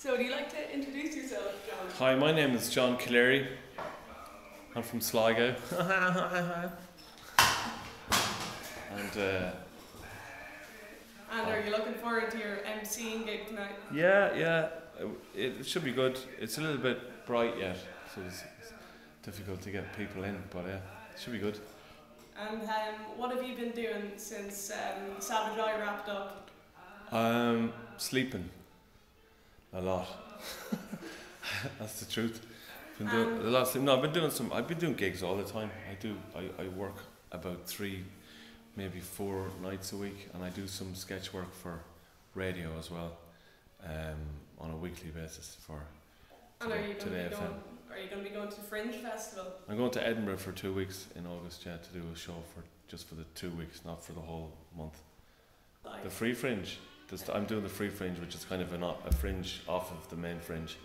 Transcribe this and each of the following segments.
So would you like to introduce yourself, John? Hi, my name is John Colleary. I'm from Sligo. And are you looking forward to your MCing gig tonight? Yeah, it should be good. It's a little bit bright yet, so it's difficult to get people in, but it should be good. And what have you been doing since Savage Eye wrapped up? Sleeping a lot. That's the truth. Been doing a lot of sleep. No, I've been doing gigs all the time. I work about 3, maybe 4 nights a week, and I do some sketch work for radio as well, on a weekly basis for And are you going to be going to the Fringe Festival? I'm going to Edinburgh for 2 weeks in August, to do a show just for the 2 weeks, not for the whole month. The Free Fringe. I'm doing the Free Fringe, which is kind of a fringe off of the main fringe.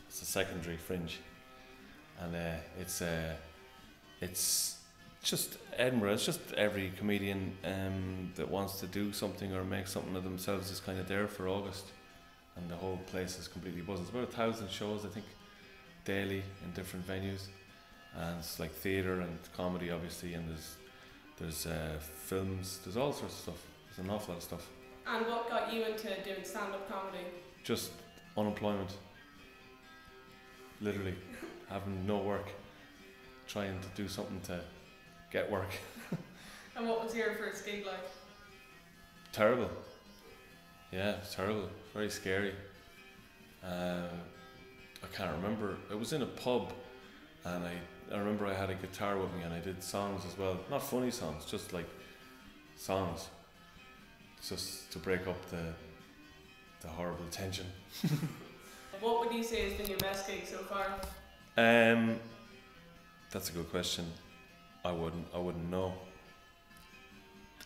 It's a secondary fringe, and it's just Edinburgh. It's just every comedian that wants to do something or make something of themselves is kind of there for August, and the whole place is completely buzzing. It's about 1,000 shows, I think, daily in different venues, and it's like theatre and comedy, obviously, and there's films. There's all sorts of stuff. There's an awful lot of stuff. And what got you into doing stand-up comedy? Just unemployment. Literally, having no work, trying to do something to get work. And what was your first gig like? Terrible. Yeah, it was terrible. Very scary. I can't remember. It was in a pub, and I remember I had a guitar with me, and I did songs as well. Not funny songs, just like songs, just to break up the horrible tension. What would you say has been your best gig so far? That's a good question. I wouldn't know.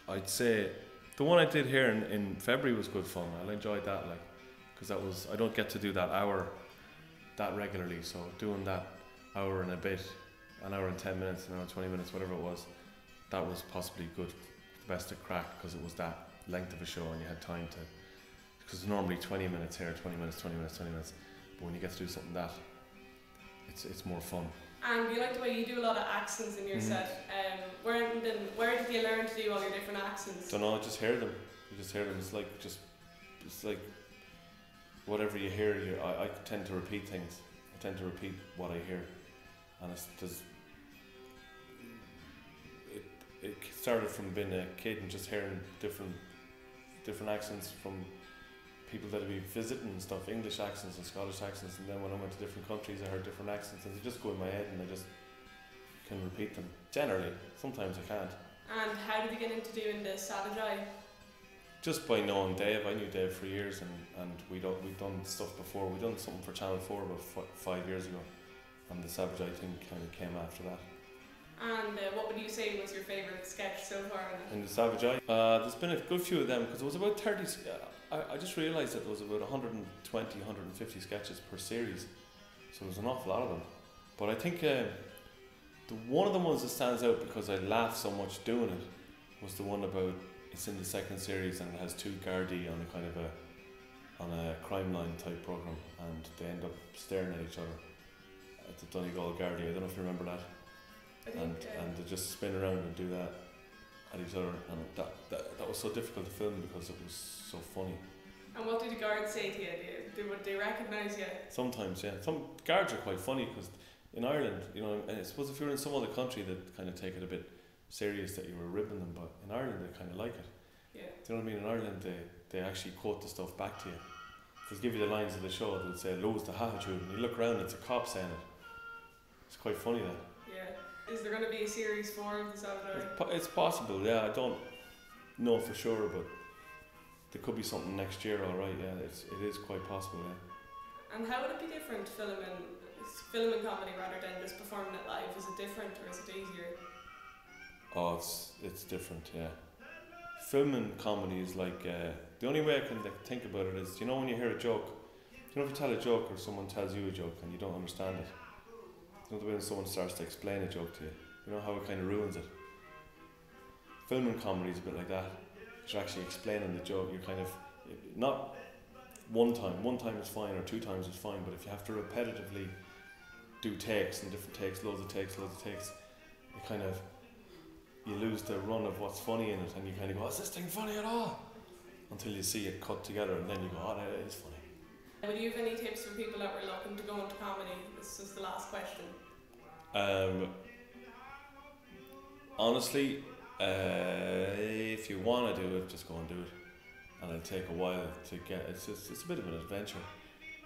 I'd say the one I did here in February was good fun. I enjoyed that, because I don't get to do that hour that regularly. So doing that hour and a bit, an hour and 10 minutes, an hour and 20 minutes, whatever it was, that was possibly good, the best of crack, because it was that length of a show and you had time to. Because normally 20 minutes here, 20 minutes, 20 minutes, 20 minutes. But when you get to do something that, it's more fun. And you like the way you do a lot of accents in your set. Where did you learn to do all your different accents? Don't know, just hear them. You just hear them. It's like whatever you hear. I tend to repeat things. I tend to repeat what I hear, and it started from being a kid and just hearing different accents from people that would be visiting and stuff, English accents and Scottish accents, and then when I went to different countries I heard different accents, and they just go in my head and I just can repeat them. Generally, sometimes I can't. And how did you get into doing the Savage Eye? Just by knowing Dave. I knew Dave for years, and we'd done stuff before. We'd done something for Channel 4 about 5 years ago, and the Savage Eye thing kind of came after that. And what would you say was your favourite sketch so far? In the Savage Eye? There's been a good few of them, because it was about 30. I just realised that there was about 120, 150 sketches per series, so there was an awful lot of them. But I think one of the ones that stands out because I laughed so much doing it was the one about, it's in the second series and it has 2 Gardaí on a kind of on a crime line type programme, and they end up staring at each other at the Donegal Gardaí. I don't know if you remember that. And they just spin around and do that at each other, and that was so difficult to film because it was so funny. And what did the guards say to you? Would they recognise you? Sometimes, yeah. Some guards are quite funny, because in Ireland, and I suppose if you're in some other country that kind of take it a bit serious that you were ribbing them, but in Ireland they kind of like it. Yeah. Do you know what I mean? In Ireland they actually quote the stuff back to you. They'll give you the lines of the show. They'll say "Lose the attitude," and you look around, it's a cop saying it. It's quite funny, that. Yeah. Is there going to be a series 4 of the Savage Eye? It's possible, yeah. I don't know for sure, but there could be something next year. All right, yeah. It is quite possible, yeah. And how would it be different filming comedy rather than just performing it live? Is it different or is it easier? Oh, it's different, yeah. Filming comedy is like the only way I can think about it is, when you hear a joke, if you tell a joke or someone tells you a joke and you don't understand it. The way when someone starts to explain a joke to you, how it kind of ruins it. Filming comedy is a bit like that. You're actually explaining the joke. You're kind of not one time is fine, or 2 times is fine. But if you have to repetitively do takes and different takes, loads of takes, it kind of, you lose the run of what's funny in it, and you kind of go, is this thing funny at all? Until you see it cut together, and then you go, oh, that is funny. Would you have any tips for people that were looking to go into comedy? This is the last question. Honestly, if you want to do it, just go and do it. And it'll take a while to get, it's a bit of an adventure.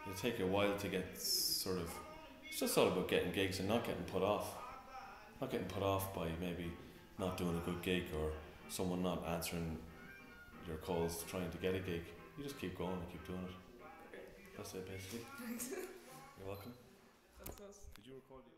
It'll take you a while to get sort of, it's just all about getting gigs and not getting put off. Not getting put off by maybe not doing a good gig, or someone not answering your calls trying to get a gig. You just keep going and keep doing it. That's it basically. Thanks. You're welcome. That's us. Did you record the